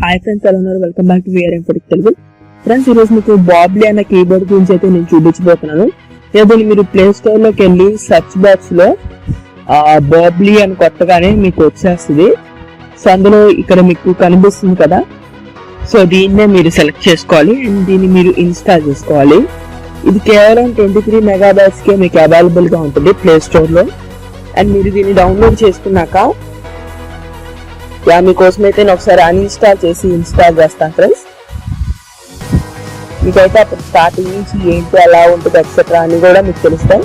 Hi friends, ఎలా ఉన్నారు? Welcome back to VRM for Telugu. Friends, ఈరోజు మీకు బాబ్లీ అనే కీబోర్డ్ గురించి అయితే నేను చూపించబోతున్నాను. దీన్ని మీరు ప్లే స్టోర్ లోకి వెళ్ళి సర్చ్ బాక్స్ లో బాబ్లీ అని కొట్టగానే మీకు వచ్చేస్తుంది. సో అందులో ఇక్కడ మీకు కనిపిస్తుంది కదా, సో దీన్నే మీరు సెలెక్ట్ చేసుకోవాలి అండ్ దీన్ని మీరు ఇన్స్టాల్ చేసుకోవాలి. ఇది కేవలం 23 MB కే మీకు అవైలబుల్ గా ఉంటుంది ప్లే స్టోర్ లో. అండ్ మీరు దీన్ని డౌన్లోడ్ చేసుకున్నాక మీకోసం అయితే నేను ఒకసారి అన్ఇన్స్టాల్ చేసి ఇన్స్టాల్ చేస్తాను ఫ్రెండ్స్. మీకైతే అప్పుడు స్టార్టింగ్ నుంచి ఏంటి ఎలా ఉంటుంది ఎక్సెట్రా అని కూడా మీకు తెలుస్తాయి.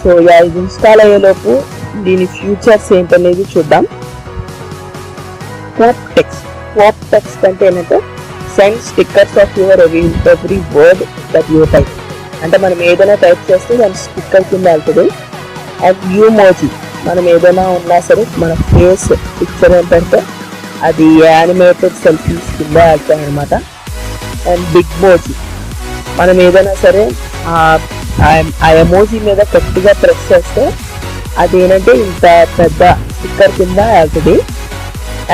సో ఇది ఇన్స్టాల్ అయ్యేలోపు దీని ఫ్యూచర్స్ ఏంటనేది చూద్దాం. పాప్ టెక్స్ట్ అంటే ఏంటంటే send stickers of your every word that you type. అంటే మనం ఏదైనా టైప్ చేస్తే దాని స్టిక్కర్ కింద వెళ్తుంది. అండ్ యూమోజీ, మనం ఏదైనా ఉన్నా సరే మన ఫేస్ పిక్చర్ ఏంటంటే అది యానిమేటెడ్ సెల్ఫీస్ కింద వెళ్తాయి అనమాట. అండ్ బిగ్ మోజీ, మనం ఏదైనా సరే ఆ ఎమోజీ మీద గట్టిగా ప్రెస్ చేస్తే అది ఏంటంటే ఇంత పెద్ద స్టిక్కర్ కింద వెళ్తుంది.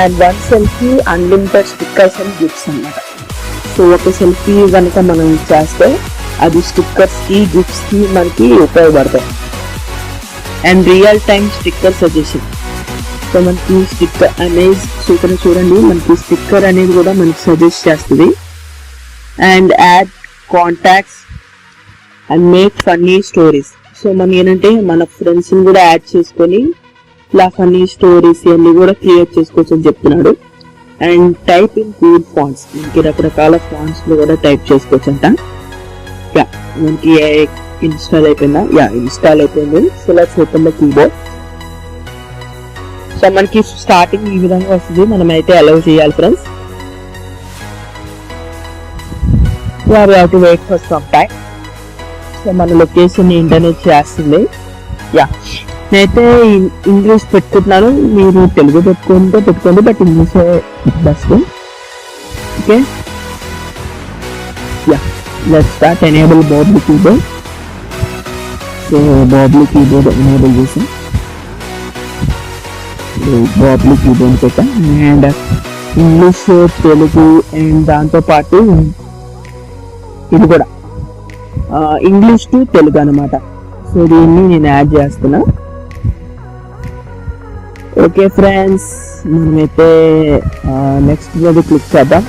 And one selfie unlimited stickers and gifts అనమాట. సో ఒక సెల్ఫీ కనుక మనం చేస్తే అది స్టిక్కర్స్కి గిఫ్ట్స్కి మనకి ఉపయోగపడతాయి. And real time sticker suggestion, so మనకి స్టిక్కర్ అనేది చూడండి, మనకి స్టిక్కర్ అనేది కూడా మనకి సజెస్ట్ చేస్తుంది. And add contacts and make funny stories. So మనం ఏంటంటే మన ఫ్రెండ్స్ని కూడా యాడ్ చేసుకొని ఇలా ఫన్నీ స్టోరీస్ ఇవన్నీ కూడా క్రియేట్ చేసుకోవచ్చు అని చెప్తున్నాడు. And type in cool fonts, మనకి రకరకాల ఫాంట్స్ లో కూడా టైప్ చేసుకోవచ్చు అంట. మనకి ఇన్స్టాల్ అయిపోయిందా? ఇన్స్టాల్ అయిపోయింది. So let's open the keyboard. So మనకి స్టార్టింగ్ ఈ విధంగా వస్తుంది, మనం అయితే అలౌ చేయాలి friends. we have to wait for some time. So మన లొకేషన్ ఇంటర్నెట్ చేస్తుంది. నేనైతే ఇంగ్లీష్ పెట్టుకుంటున్నాను, మీరు తెలుగు పెట్టుకోండి, but English best. Okay, let's start. Enable BOBBLE Keyboard. So BOBBLE Keyboard enable చేసాం. BOBBLE Keyboard పెట్టాం. అండ్ ఇంగ్లీష్, తెలుగు అండ్ దాంతోపాటు ఇది కూడా ఇంగ్లీష్ టు తెలుగు అనమాట. సో దీన్ని నేను యాడ్ చేస్తున్నా. ఓకే ఫ్రెండ్స్, మనమైతే నెక్స్ట్ మీద క్లిక్ చేద్దాం.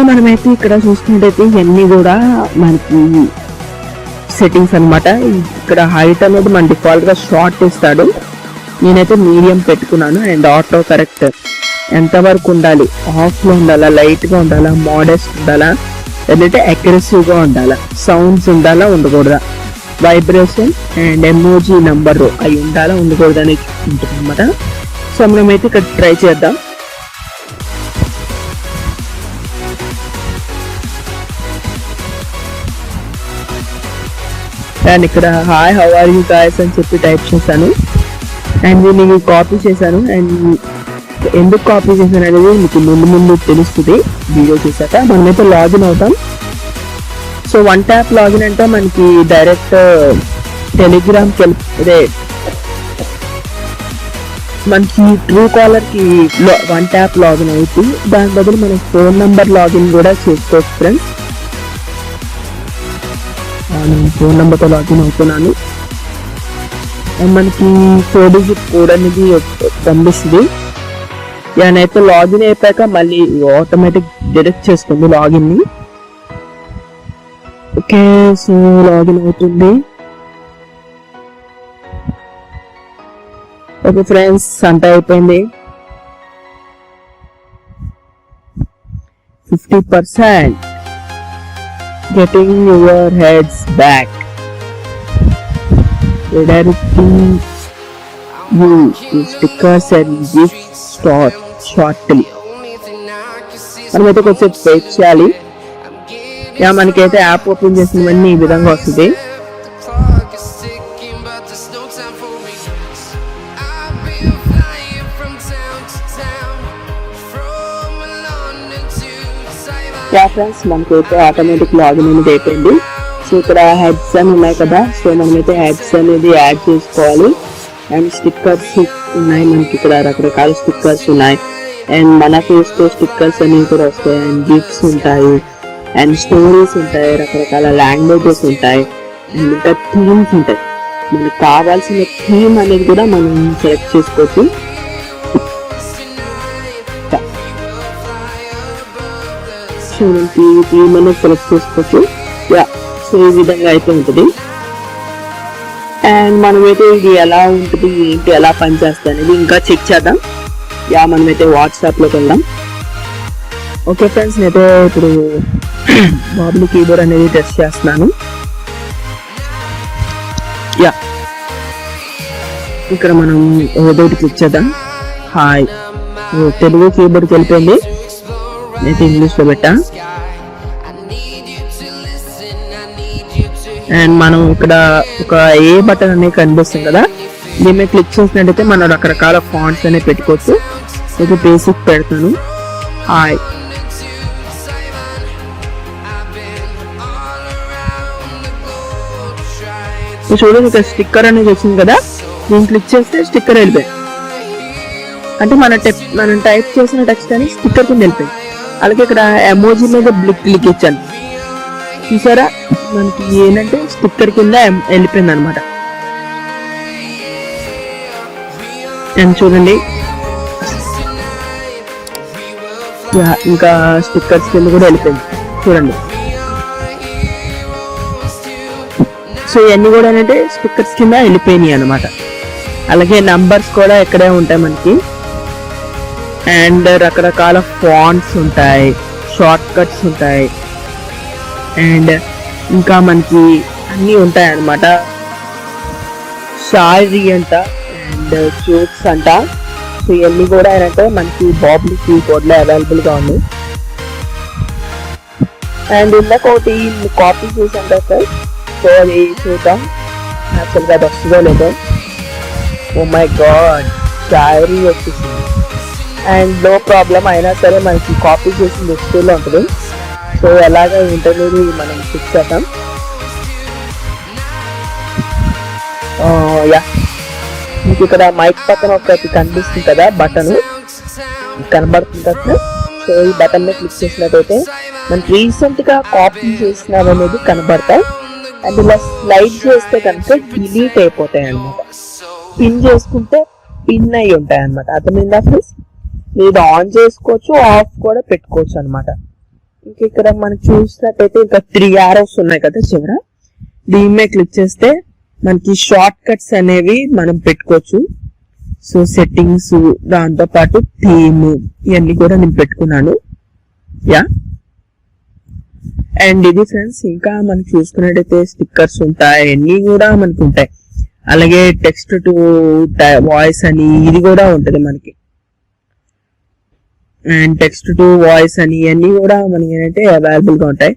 మనమైతే ఇక్కడ చూసుకుంటే ఇవన్నీ కూడా మనకి సెట్టింగ్స్ అనమాట. ఇక్కడ హైట్ అనేది మన డిఫాల్ట్ గా షార్ట్ ఇస్తాడు, నేనైతే మీడియం పెట్టుకున్నాను. అండ్ ఆటో కరెక్ట్ ఎంతవరకు ఉండాలి, ఆఫ్ లో ఉండాలా, లైట్ గా ఉండాలా, మోడెస్ట్ ఉండాలా, లేదంటే అగ్రెసివ్ గా ఉండాలా, సౌండ్స్ ఉండాలా ఉండకూడదా, వైబ్రేషన్ అండ్ ఎమోజీ నంబర్ అవి ఉండాలా ఉండకూడదు అని ఉంటుంది అనమాట. సో మనమైతే ఇక్కడ ట్రై చేద్దాం. అండ్ ఇక్కడ hi how are you guys అని చెప్పి టైప్ చేశాను. అండ్ దీన్ని కాపీ చేశాను. అండ్ ఎందుకు కాపీ చేశాను అనేది మీకు ముందు తెలుస్తుంది వీడియో చూసాక. మనమైతే లాగిన్ అవుతాం. సో వన్ ట్యాప్ లాగిన్ అంటే మనకి డైరెక్ట్ టెలిగ్రామ్కి అదే మనకి ట్రూ కాలర్కి వన్ ట్యాప్ లాగిన్ అవుతుంది. దాని బదులు మనం ఫోన్ నెంబర్ లాగిన్ కూడా చేసుకోవచ్చు ఫ్రెండ్స్. నేను ఫోన్ నెంబర్తో లాగిన్ అవుతున్నాను. అండ్ మనకి 4 digit కోడ్ అనేది పంపిస్తుంది. నేనైతే లాగిన్ అయిపోయాక మళ్ళీ ఆటోమేటిక్ డిడక్ట్ చేసుకుంది లాగిన్ ని. ఓకే, సో లాగిన్ అవుతుంది. ఓకే ఫ్రెండ్స్, అంతా అయిపోయింది. 50% getting your heads back, redirecting you to stickers and gifts shortly. మనమైతే కొంచెం వెయిట్ చేయాలి. మనకైతే యాప్ ఓపెన్ చేసినవన్నీ ఈ విధంగా వస్తుంది. ఫ్రెండ్స్, మనకైతే ఆటోమేటిక్ లాగిన్ అనేది అయిపోయింది. సో ఇక్కడ హెడ్స్ అని ఉన్నాయి కదా, సో మనమైతే హెడ్స్ అనేది యాడ్ చేసుకోవాలి. అండ్ స్టిక్కర్స్ ఉన్నాయి, మనకి ఇక్కడ రకరకాల స్టిక్కర్స్ ఉన్నాయి. అండ్ మన ఫేస్ తో స్టిక్కర్స్ అనేవి కూడా వస్తాయి, అండ్ గిఫ్ట్స్ ఉంటాయి, అండ్ స్టోరీస్ ఉంటాయి, రకరకాల లాంగ్వేజెస్ ఉంటాయి, అండ్ ఇంకా థీమ్స్ ఉంటాయి. మనకు కావాల్సిన థీమ్ అనేది కూడా మనం సెలెక్ట్ చేసుకోవచ్చు. సో మనకి థీమ్ అనేది సెలెక్ట్ చేసుకోవచ్చు. సో ఈ విధంగా అయితే ఉంటుంది. అండ్ మనమైతే ఇది ఎలా ఉంటుంది, ఏంటి, ఎలా పనిచేస్తుంది అనేది ఇంకా చెక్ చేద్దాం. మనమైతే వాట్సాప్లోకి వెళ్దాం. ఓకే ఫ్రెండ్స్, నేనైతే ఇప్పుడు బాబుల్ కీబోర్డ్ అనేది టెస్ట్ చేస్తున్నాను. ఇక్కడ మనం ఏదో క్లిక్ చేద్దాం. హాయ్, తెలుగు కీబోర్డ్కి వెళ్ళిపోయింది. నేనైతే ఇంగ్లీష్లో పెట్టా. అండ్ మనం ఇక్కడ ఒక ఏ బటన్ అనేది కనిపిస్తుంది కదా, దీని మీద క్లిక్ చేసినట్టయితే మనం రకరకాల ఫాంట్స్ అనేవి పెట్టుకోవచ్చు. ఇది బేసిక్ పెడతాను. హాయ్, చూడండి ఇక్కడ స్టిక్కర్ అనేది వచ్చింది కదా, దీన్ని క్లిక్ చేస్తే స్టిక్కర్ వెళ్ళిపోయింది. అంటే మనం టైప్ చేసిన టెక్స్ట్ అని స్టిక్కర్ కింద వెళ్ళిపోయింది. అలాగే ఇక్కడ ఎమోజీ మీద క్లిక్ ఇచ్చాను, చూసారా, మనకి ఏంటంటే స్టిక్కర్ కింద వెళ్ళిపోయింది అనమాట. అండ్ చూడండి ఇంకా స్టిక్కర్స్ కింద కూడా వెళ్ళిపోయింది చూడండి. సో ఇవన్నీ కూడా ఏంటంటే స్టిక్కర్స్ కింద వెళ్ళిపోయినాయి అనమాట. అలాగే నంబర్స్ కూడా ఇక్కడే ఉంటాయి మనకి. అండ్ రకరకాల ఫాంట్స్ ఉంటాయి, షార్ట్ కట్స్ ఉంటాయి, అండ్ ఇంకా మనకి అన్నీ ఉంటాయి అన్నమాట. షాయరీ అంట, అండ్ జోక్స్ అంట. సో ఇవన్నీ కూడా ఏంటంటే మనకి బాబుల్ కీబోర్డ్లో అవైలబుల్గా ఉంది. అండ్ ఇందాక ఒకటి కాపీ చేసాం కదా సార్, సో అది చూద్దాం యాక్చువల్గా అది వస్తుందో లేదో. ఓ మై గాడ్, షాయరీ వచ్చేసింది. అండ్ నో ప్రాబ్లం, అయినా సరే మనకి కాపీ చేసిన డిస్ప్లేలో ఉంటుంది. సో ఎలాగ ఇంటర్వ్యూ మనం ఫిక్స్ చేద్దాం. మీకు ఇక్కడ మైక్ పక్కన ఒకటి కనిపిస్తుంది కదా బటన్ కనబడుతుంది కదా. సో ఈ బటన్ మీద క్లిక్ చేసినట్టయితే మనకి రీసెంట్ గా కాపీ చేసినవి అనేది కనబడతాయి. అండ్ ఇలా స్లైడ్ చేస్తే కనుక డిలీట్ అయిపోతాయి అన్నమాట. పిన్ చేసుకుంటే పిన్ అయి ఉంటాయి అన్నమాట. అర్థమైందా ఫ్రెండ్స్? మీరు ఆన్ చేసుకోవచ్చు, ఆఫ్ కూడా పెట్టుకోవచ్చు అనమాట. ఇంక ఇక్కడ మనం చూసినట్టయితే ఇంకా 3 arrows ఉన్నాయి కదా చివర, దీని మీద క్లిక్ చేస్తే మనకి షార్ట్ కట్స్ అనేవి మనం పెట్టుకోవచ్చు. సో సెట్టింగ్స్, దాంతో పాటు థీమ్, ఇవన్నీ కూడా నేను పెట్టుకున్నాను. అండ్ ఇది ఫ్రెండ్స్, ఇంకా మనం చూసుకున్నట్టయితే స్టిక్కర్స్ ఉంటాయి, అన్నీ కూడా మనకు ఉంటాయి. అలాగే టెక్స్ట్ టు వాయిస్ అని ఇది కూడా ఉంటుంది మనకి. అండ్ టెక్స్ట్ టు వాయిస్ అని ఇవన్నీ కూడా మనకి ఏంటంటే అవైలబుల్ గా ఉంటాయి.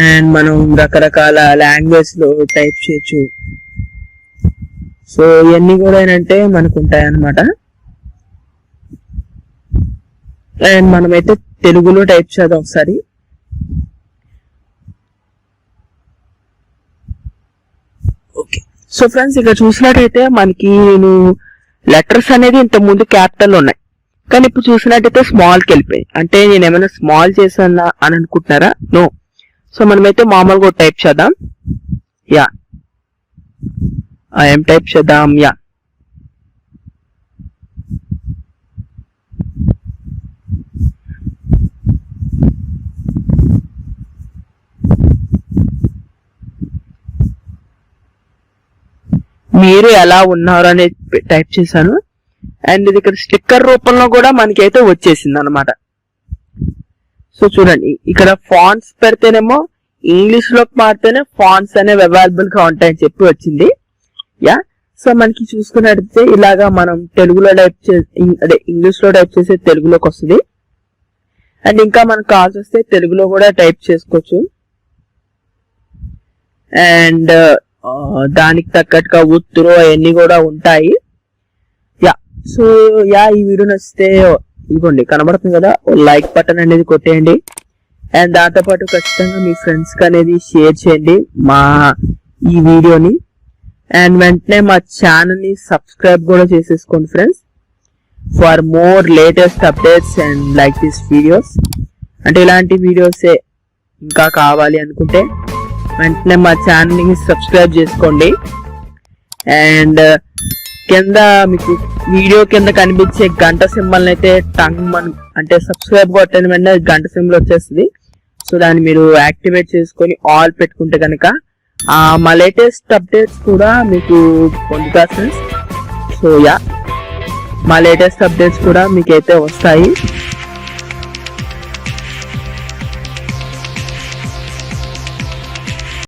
అండ్ మనం రకరకాల లాంగ్వేజ్ లో టైప్ చేయొచ్చు. సో ఇవన్నీ కూడా ఏంటంటే మనకు ఉంటాయి అన్నమాట. అండ్ మనమైతే తెలుగులో టైప్ చేద్దాం ఒకసారి. ఓకే, సో ఫ్రెండ్స్ ఇక్కడ చూసినట్టయితే మనకి లెటర్స్ అనేది ఇంత ముందు క్యాపిటల్ ఉన్నాయి, కానీ ఇప్పుడు చూసినట్టయితే స్మాల్కి వెళ్ళిపోయి. అంటే నేను ఏమైనా స్మాల్ చేశానా అని అనుకుంటున్నారా? నో. సో మనమైతే మామూలుగా టైప్ చేద్దాం. ఏం టైప్ చేద్దాం? మీరు ఎలా ఉన్నారు అనేది టైప్ చేశాను. అండ్ ఇది ఇక్కడ స్టిక్కర్ రూపంలో కూడా మనకైతే వచ్చేసింది అనమాట. సో చూడండి, ఇక్కడ ఫాంట్స్ పెడితేనేమో ఇంగ్లీష్ లోకి మారితేనే ఫాంట్స్ అనేవి అవైలబుల్ గా ఉంటాయని చెప్పి వచ్చింది. సో మనకి చూసుకున్నట్టయితే ఇలాగా మనం తెలుగులో టైప్ అదే ఇంగ్లీష్ లో టైప్ చేసే తెలుగులోకి వస్తుంది. అండ్ ఇంకా మనకు కావాల్సి వస్తే తెలుగులో కూడా టైప్ చేసుకోవచ్చు. అండ్ దానికి తగ్గట్టుగా ఉత్తరు అవన్నీ కూడా ఉంటాయి. సో ఈ వీడియో నచ్చితే ఇదిగోండి కనబడుతుంది కదా, లైక్ బటన్ అనేది కొట్టేయండి. అండ్ దాంతో పాటు ఖచ్చితంగా మీ ఫ్రెండ్స్ కి అనేది షేర్ చేయండి మా ఈ వీడియోని. అండ్ వెంటనే మా ఛానల్ ని సబ్స్క్రైబ్ కూడా చేసేసుకోండి friends. For more latest updates and like this videos. అంటే ఇలాంటి వీడియోసే ఇంకా కావాలి అనుకుంటే వెంటనే మా ఛానల్ని సబ్స్క్రైబ్ చేసుకోండి. అండ్ కింద మీకు వీడియో కింద కనిపించే గంట సింబల్ అయితే అంటే సబ్స్క్రైబ్ కొట్టని వెంటనే గంట సింబల్ వచ్చేస్తుంది. సో దాన్ని మీరు యాక్టివేట్ చేసుకొని ఆల్ పెట్టుకుంటే కనుక మా లేటెస్ట్ అప్డేట్స్ కూడా మీకు పొందుతారు ఫ్రెండ్స్. సో యా, మా లేటెస్ట్ అప్డేట్స్ కూడా మీకైతే వస్తాయి.